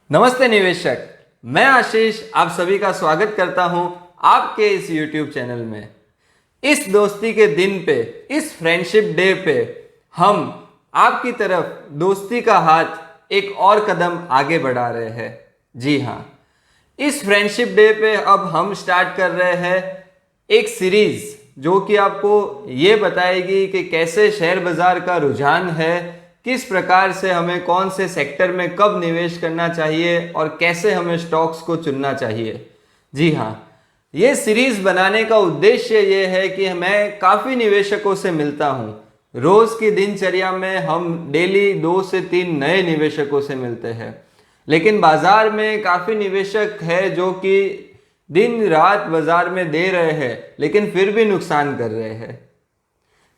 नमस्ते निवेशक, मैं आशीष आप सभी का स्वागत करता हूं आपके इस YouTube चैनल में। इस दोस्ती के दिन पे, इस फ्रेंडशिप डे पे हम आपकी तरफ दोस्ती का हाथ एक और कदम आगे बढ़ा रहे हैं। जी हाँ, इस फ्रेंडशिप डे पे अब हम स्टार्ट कर रहे हैं एक सीरीज जो कि आपको ये बताएगी कि कैसे शेयर बाजार का रुझान है, किस प्रकार से हमें कौन से सेक्टर में कब निवेश करना चाहिए और कैसे हमें स्टॉक्स को चुनना चाहिए। जी हाँ, ये सीरीज बनाने का उद्देश्य ये है कि मैं काफ़ी निवेशकों से मिलता हूँ। रोज़ की दिनचर्या में हम डेली 2 से 3 नए निवेशकों से मिलते हैं, लेकिन बाजार में काफ़ी निवेशक है जो कि दिन रात बाजार में दे रहे हैं लेकिन फिर भी नुकसान कर रहे हैं।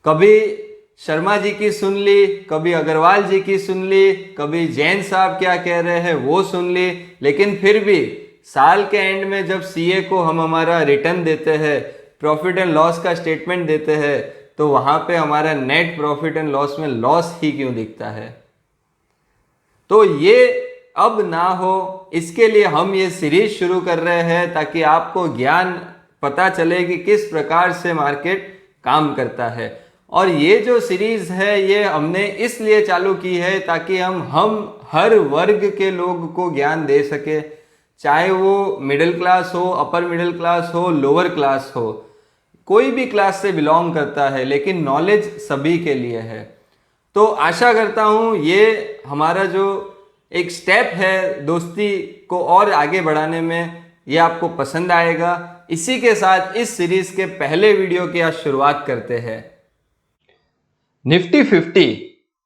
कभी शर्मा जी की सुन ली, कभी अग्रवाल जी की सुन ली, कभी जैन साहब क्या कह रहे हैं वो सुन ली, लेकिन फिर भी साल के एंड में जब सीए को हम हमारा रिटर्न देते हैं, प्रॉफिट एंड लॉस का स्टेटमेंट देते हैं, तो वहां पे हमारा नेट प्रॉफिट एंड लॉस में लॉस ही क्यों दिखता है। तो ये अब ना हो, इसके लिए हम ये सीरीज शुरू कर रहे हैं ताकि आपको ज्ञान पता चले कि किस प्रकार से मार्केट काम करता है। और ये जो सीरीज है ये हमने इसलिए चालू की है ताकि हम हर वर्ग के लोग को ज्ञान दे सके, चाहे वो मिडिल क्लास हो, अपर मिडिल क्लास हो, लोअर क्लास हो, कोई भी क्लास से बिलोंग करता है, लेकिन नॉलेज सभी के लिए है। तो आशा करता हूँ ये हमारा जो एक स्टेप है दोस्ती को और आगे बढ़ाने में, ये आपको पसंद आएगा। इसी के साथ इस सीरीज के पहले वीडियो की आज शुरुआत करते हैं। निफ्टी 50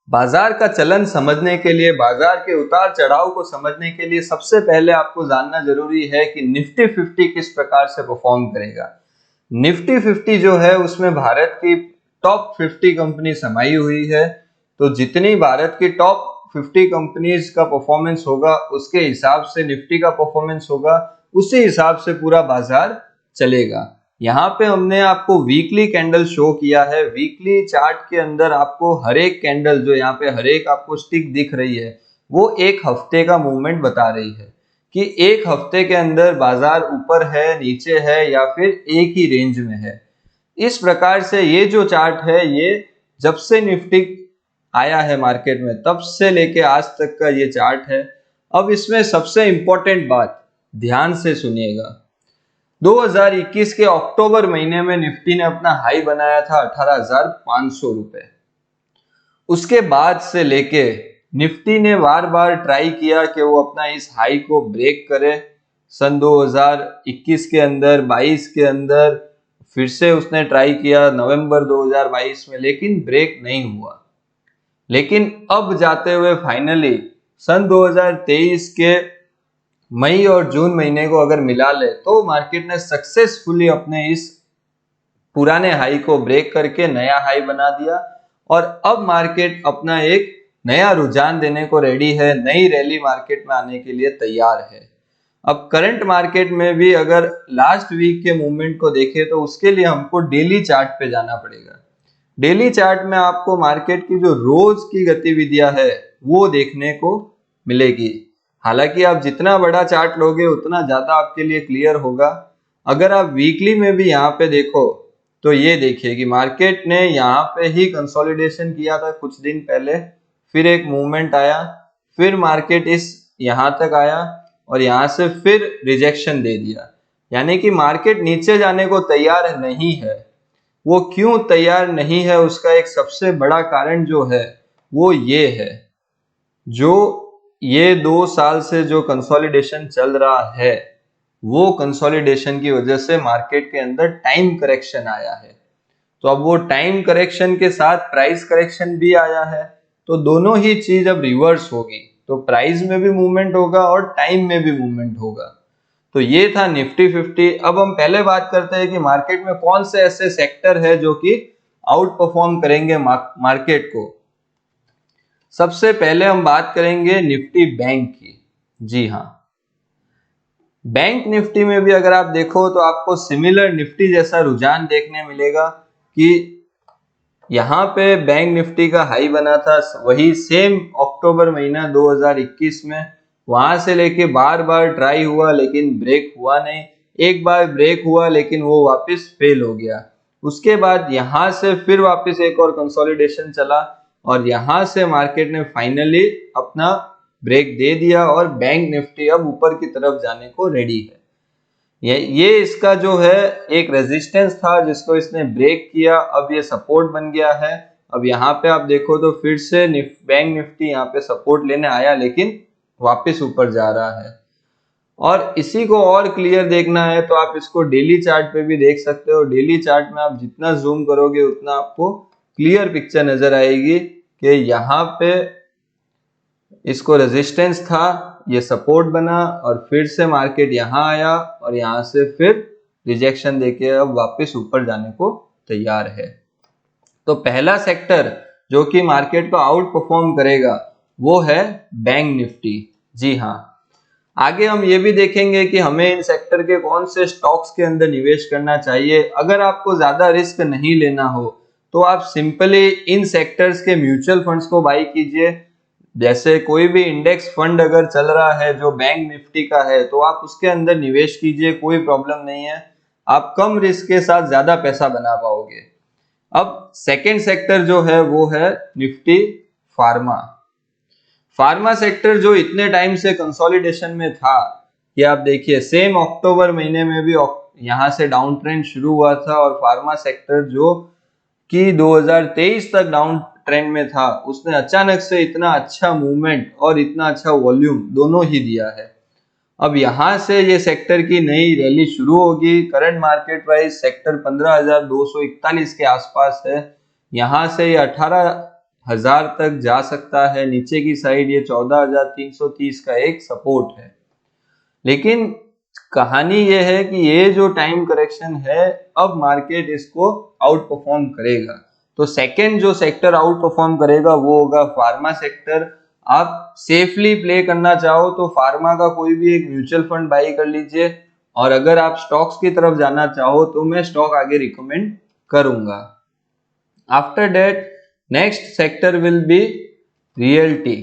बाजार का चलन समझने के लिए, बाजार के उतार चढ़ाव को समझने के लिए सबसे पहले आपको जानना जरूरी है कि निफ्टी 50 किस प्रकार से परफॉर्म करेगा। निफ्टी 50 जो है उसमें भारत की टॉप 50 कंपनी समाई हुई है। तो जितनी भारत की टॉप 50 कंपनीज का परफॉर्मेंस होगा उसके हिसाब से निफ्टी का परफॉर्मेंस होगा, उसी हिसाब से पूरा बाजार चलेगा। यहाँ पे हमने आपको वीकली कैंडल शो किया है। वीकली चार्ट के अंदर आपको हर एक कैंडल, जो यहाँ पे हर एक आपको स्टिक दिख रही है, वो एक हफ्ते का मूवमेंट बता रही है कि एक हफ्ते के अंदर बाजार ऊपर है, नीचे है या फिर एक ही रेंज में है। इस प्रकार से ये जो चार्ट है, ये जब से निफ्टी आया है मार्केट में तब से लेके आज तक का ये चार्ट है। अब इसमें सबसे इंपॉर्टेंट बात ध्यान से सुनिएगा। 2021 के अक्टूबर महीने में निफ्टी ने अपना हाई बनाया था 18,500 रुपए। उसके बाद से लेके निफ्टी ने बार बार ट्राई किया कि वो अपना इस हाई को ब्रेक करे। सन 2021 के अंदर, 22 के अंदर फिर से उसने ट्राई किया नवंबर 2022 में, लेकिन ब्रेक नहीं हुआ। लेकिन अब जाते हुए फाइनली सन 2023 के मई और जून महीने को अगर मिला ले तो मार्केट ने सक्सेसफुली अपने इस पुराने हाई को ब्रेक करके नया हाई बना दिया और अब मार्केट अपना एक नया रुझान देने को रेडी है, नई रैली मार्केट में आने के लिए तैयार है। अब करंट मार्केट में भी अगर लास्ट वीक के मूवमेंट को देखें तो उसके लिए हमको डेली चार्ट पे जाना पड़ेगा। डेली चार्ट में आपको मार्केट की जो रोज की गतिविधियां है वो देखने को मिलेगी। हालांकि आप जितना बड़ा चार्ट लोगे उतना ज्यादा आपके लिए क्लियर होगा। अगर आप वीकली में भी यहाँ पे देखो तो ये देखिए कि मार्केट ने यहाँ पे ही कंसोलिडेशन किया था कुछ दिन पहले, फिर एक मूवमेंट आया, फिर मार्केट इस यहाँ तक आया और यहाँ से फिर रिजेक्शन दे दिया। यानी कि मार्केट नीचे जाने को तैयार नहीं है। वो क्यों तैयार नहीं है उसका एक सबसे बड़ा कारण जो है वो ये है, जो ये 2 साल से जो कंसोलिडेशन चल रहा है वो कंसोलिडेशन की वजह से मार्केट के अंदर टाइम करेक्शन आया है। तो अब वो टाइम करेक्शन के साथ प्राइस करेक्शन भी आया है, तो दोनों ही चीज अब रिवर्स होगी। तो प्राइस में भी मूवमेंट होगा और टाइम में भी मूवमेंट होगा। तो ये था निफ्टी 50। अब हम पहले बात करते हैं कि मार्केट में कौन से ऐसे सेक्टर है जो कि आउट परफॉर्म करेंगे मार्केट को। सबसे पहले हम बात करेंगे निफ्टी बैंक की। जी हाँ, बैंक निफ्टी में भी अगर आप देखो तो आपको सिमिलर निफ्टी जैसा रुझान देखने मिलेगा कि यहाँ पे बैंक निफ्टी का हाई बना था वही सेम अक्टूबर महीना 2021 में, वहां से लेके बार बार ट्राई हुआ लेकिन ब्रेक हुआ नहीं। एक बार ब्रेक हुआ लेकिन वो वापस फेल हो गया। उसके बाद यहां से फिर वापस एक और कंसोलिडेशन चला और यहां से मार्केट ने फाइनली अपना ब्रेक दे दिया और बैंक निफ्टी अब ऊपर की तरफ जाने को रेडी है। ये इसका जो है एक रेजिस्टेंस था जिसको इसने ब्रेक किया, अब ये सपोर्ट बन गया है। अब यहाँ पे आप देखो तो फिर से बैंक निफ्टी यहाँ पे सपोर्ट लेने आया लेकिन वापस ऊपर जा रहा है। और इसी को और क्लियर देखना है तो आप इसको डेली चार्ट पे भी देख सकते हो। डेली चार्ट में आप जितना जूम करोगे उतना आपको क्लियर पिक्चर नजर आएगी कि यहाँ पे इसको रेजिस्टेंस था, ये सपोर्ट बना और फिर से मार्केट यहाँ आया और यहाँ से फिर रिजेक्शन देके अब वापस ऊपर जाने को तैयार है। तो पहला सेक्टर जो कि मार्केट को आउट परफॉर्म करेगा वो है बैंक निफ्टी। जी हाँ, आगे हम ये भी देखेंगे कि हमें इन सेक्टर के कौन से स्टॉक्स के अंदर निवेश करना चाहिए। अगर आपको ज्यादा रिस्क नहीं लेना हो तो आप सिंपली इन सेक्टर्स के म्यूचुअल फंड्स को बाई कीजिए। जैसे कोई भी इंडेक्स फंड अगर चल रहा है जो बैंक निफ्टी का है तो आप उसके अंदर निवेश कीजिए, कोई प्रॉब्लम नहीं है। आप कम रिस्क के साथ ज्यादा पैसा बना पाओगे। अब सेकेंड सेक्टर जो है वो है निफ्टी फार्मा। फार्मा सेक्टर जो इतने टाइम से कंसोलिडेशन में था कि आप देखिए सेम अक्टूबर महीने में भी यहां से डाउन ट्रेंड शुरू हुआ था और फार्मा सेक्टर जो कि 2023 तक डाउन ट्रेंड में था उसने अचानक से इतना अच्छा मूवमेंट और इतना अच्छा वॉल्यूम दोनों ही दिया है। अब यहां से ये सेक्टर की नई रैली शुरू होगी। करंट मार्केट प्राइस सेक्टर 15,241 के आसपास है। यहां से ये 18,000 तक जा सकता है। नीचे की साइड ये 14,330 का एक सपोर्ट है। लेकिन कहानी ये है कि ये जो टाइम करेक्शन है अब मार्केट इसको आउट परफॉर्म करेगा। तो सेकंड जो सेक्टर आउट परफॉर्म करेगा वो होगा फार्मा सेक्टर। आप सेफली प्ले करना चाहो तो फार्मा का कोई भी एक म्यूचुअल फंड बाई कर लीजिए और अगर आप स्टॉक्स की तरफ जाना चाहो तो मैं स्टॉक आगे रिकमेंड करूंगा। After that next sector will be realty.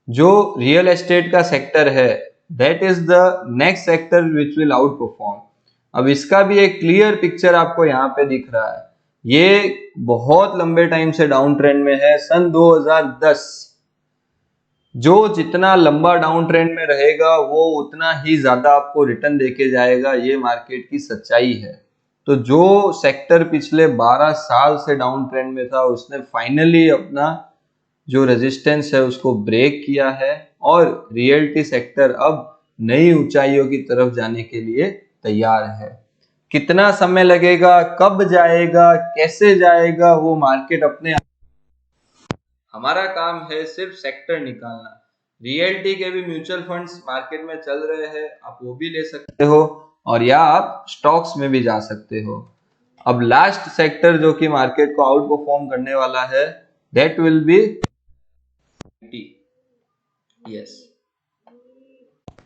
जो रियल एस्टेट का सेक्टर है that is the next sector which will out perform. अब इसका भी एक क्लियर पिक्चर आपको यहाँ पे दिख रहा है। ये बहुत लंबे टाइम से डाउन ट्रेंड में है। सन 2010 जो जितना लंबा डाउन ट्रेंड में रहेगा वो उतना ही ज्यादा आपको रिटर्न देके जाएगा। ये मार्केट की सच्चाई है। तो जो सेक्टर पिछले 12 साल से डाउन ट्रेंड में था उसने फाइनली अपना जो रेजिस्टेंस है उसको ब्रेक किया है और रियल्टी सेक्टर अब नई ऊंचाइयों की तरफ जाने के लिए तैयार है। कितना समय लगेगा, कब जाएगा, कैसे जाएगा, वो मार्केट अपने, हमारा काम है सिर्फ सेक्टर निकालना। रियल्टी के भी म्यूचुअल फंड्स मार्केट में चल रहे हैं, आप वो भी ले सकते हो और या आप स्टॉक्स में भी जा सकते हो। अब लास्ट सेक्टर जो कि मार्केट को आउट परफॉर्म करने वाला है दैट विल बी यस।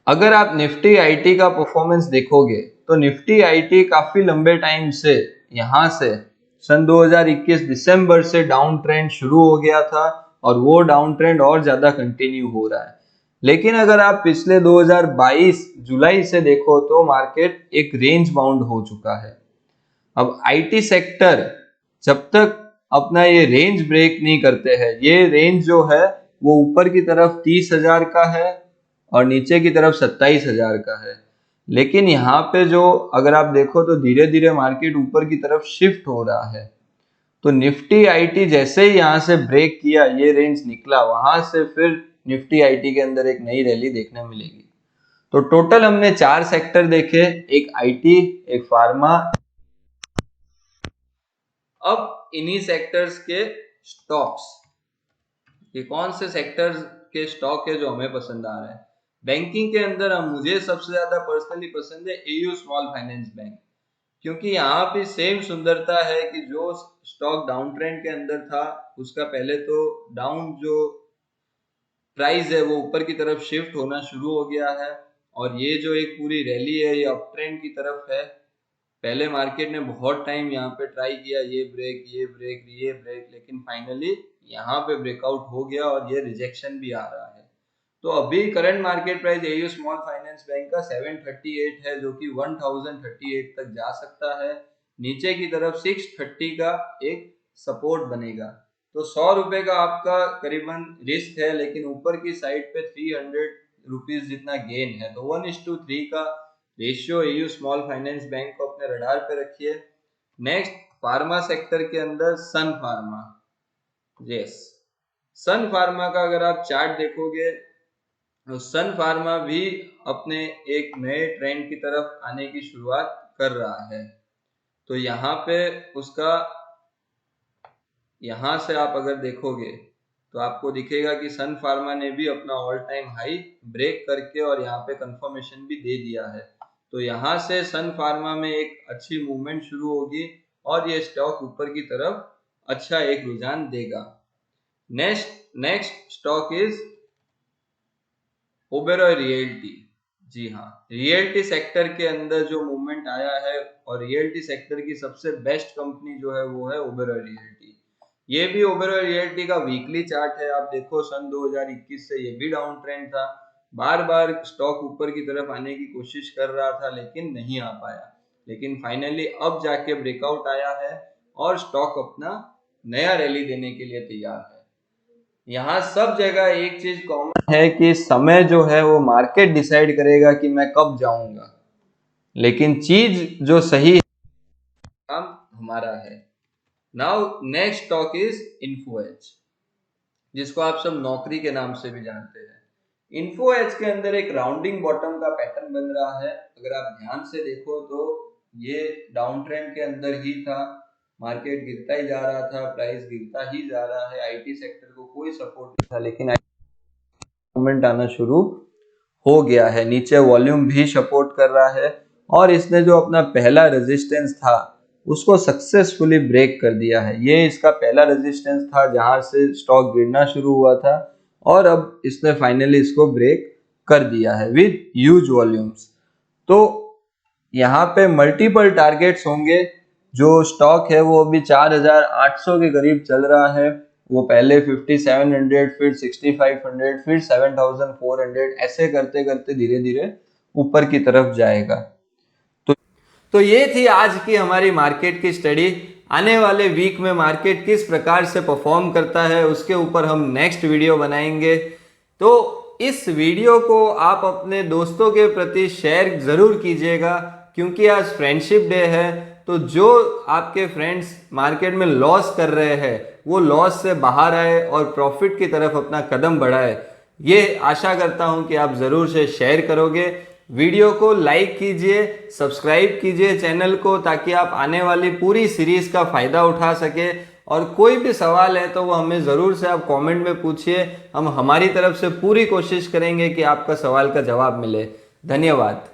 अगर आप निफ्टी आईटी का परफॉर्मेंस देखोगे तो निफ्टी आईटी काफी लंबे टाइम से यहां से सन 2021 दिसंबर से डाउन ट्रेंड शुरू हो गया था और वो डाउन ट्रेंड और ज्यादा कंटिन्यू हो रहा है। लेकिन अगर आप पिछले 2022 जुलाई से देखो तो मार्केट एक रेंज बाउंड हो चुका है। अब आईटी सेक्टर जब तक अपना ये रेंज ब्रेक नहीं करते हैं, ये रेंज जो है वो ऊपर की तरफ 30,000 का है और नीचे की तरफ 27,000 का है। लेकिन यहाँ पे जो अगर आप देखो तो धीरे धीरे मार्केट ऊपर की तरफ शिफ्ट हो रहा है। तो निफ्टी आईटी जैसे ही यहाँ से ब्रेक किया, ये रेंज निकला, वहां से फिर निफ्टी आईटी के अंदर एक नई रैली देखने मिलेगी। तो टोटल हमने 4 सेक्टर देखे, एक आईटी, एक फार्मा। अब इन्हीं सेक्टर्स के स्टॉक्स, ये कौन से सेक्टर्स के स्टॉक है जो हमें पसंद आ रहा है। बैंकिंग के अंदर हम मुझे सबसे ज्यादा पर्सनली पसंद है एयू स्मॉल फाइनेंस बैंक, क्योंकि यहाँ पे सेम सुंदरता है कि जो स्टॉक डाउन ट्रेंड के अंदर था उसका पहले तो डाउन जो प्राइस है वो ऊपर की तरफ शिफ्ट होना शुरू हो गया है और ये जो एक पूरी रैली है ये अप ट्रेंड की तरफ है। पहले मार्केट ने बहुत टाइम यहाँ पे ट्राई किया, ये ब्रेक ये ब्रेक ये ब्रेक, लेकिन फाइनली यहाँ पे ब्रेकआउट हो गया और ये रिजेक्शन भी आ रहा है। तो अभी current market price AU small finance bank का 738 है, जो कि 1038 तक जा सकता है। नीचे की तरफ 630 का एक सपोर्ट बनेगा। तो 100 रुपए का आपका करीबन रिस्क है, लेकिन ऊपर की साइड पे 300 रुपीज जितना गेन है। तो 1:3 का ratio AU small finance bank को अपने रडार पे रखिए। नेक्स्ट, फार्मा सेक्टर के अंदर सन फार्मा। यस, सन फार्मा का अगर आप चार्ट देखोगे तो सन फार्मा भी अपने एक नए ट्रेंड की तरफ आने की शुरुआत कर रहा है। तो यहाँ पे उसका, यहाँ से आप अगर देखोगे तो आपको दिखेगा कि सन फार्मा ने भी अपना ऑल टाइम हाई ब्रेक करके और यहाँ पे कंफर्मेशन भी दे दिया है। तो यहाँ से सन फार्मा में एक अच्छी मूवमेंट शुरू होगी और ये स्टॉक ऊपर की तरफ अच्छा एक रुझान देगा। Next stock is Oberoi realty. जी हाँ, रियल्टी सेक्टर के अंदर जो मूवमेंट आया है और रियल्टी सेक्टर की सबसे बेस्ट कंपनी जो है वो है ओबेरॉय रियल्टी। ये भी ओबेरॉय रियल्टी का वीकली चार्ट है। आप देखो सन 2021 से ये भी डाउन ट्रेंड था। बार बार स्टॉक ऊपर की तरफ आने की कोशिश कर रहा था लेकिन नहीं आ पाया, लेकिन फाइनली अब जाके ब्रेकआउट आया है और स्टॉक अपना नया रैली देने के लिए तैयार है। यहाँ सब जगह एक चीज कॉमन है कि समय जो है वो मार्केट डिसाइड करेगा कि मैं कब जाऊंगा, लेकिन चीज जो सही है काम हमारा है। Now next stock is Info Edge, जिसको आप सब नौकरी के नाम से भी जानते हैं। इन्फो एज के अंदर एक राउंडिंग बॉटम का पैटर्न बन रहा है। अगर आप ध्यान से देखो तो ये डाउन ट्रेंड के अंदर ही था, मार्केट गिरता ही जा रहा था, प्राइस गिरता ही जा रहा है, आईटी सेक्टर को कोई सपोर्ट नहीं था, लेकिन मूवमेंट आना शुरू हो गया है। नीचे वॉल्यूम भी सपोर्ट कर रहा है और इसने जो अपना पहला रेजिस्टेंस था उसको सक्सेसफुली ब्रेक कर दिया है। ये इसका पहला रेजिस्टेंस था जहां से स्टॉक गिरना शुरू हुआ था और अब इसने फाइनली इसको ब्रेक कर दिया है विद ह्यूज वॉल्यूम्स। तो यहाँ पे मल्टीपल टारगेट्स होंगे। जो स्टॉक है वो अभी 4800 के करीब चल रहा है। वो पहले 5700, फिर 6500, फिर 7400, ऐसे करते करते धीरे धीरे ऊपर की तरफ जाएगा। तो ये थी आज की हमारी मार्केट की स्टडी। आने वाले वीक में मार्केट किस प्रकार से परफॉर्म करता है उसके ऊपर हम नेक्स्ट वीडियो बनाएंगे। तो इस वीडियो को आप अपने दोस्तों के प्रति शेयर जरूर कीजिएगा, क्योंकि आज फ्रेंडशिप डे है। तो जो आपके फ्रेंड्स मार्केट में लॉस कर रहे हैं वो लॉस से बाहर आए और प्रॉफिट की तरफ अपना कदम बढ़ाए, ये आशा करता हूं कि आप जरूर से शेयर करोगे। वीडियो को लाइक कीजिए, सब्सक्राइब कीजिए चैनल को, ताकि आप आने वाली पूरी सीरीज का फायदा उठा सके। और कोई भी सवाल है तो वो हमें ज़रूर से आप कमेंट में पूछिए, हम हमारी तरफ से पूरी कोशिश करेंगे कि आपका सवाल का जवाब मिले। धन्यवाद।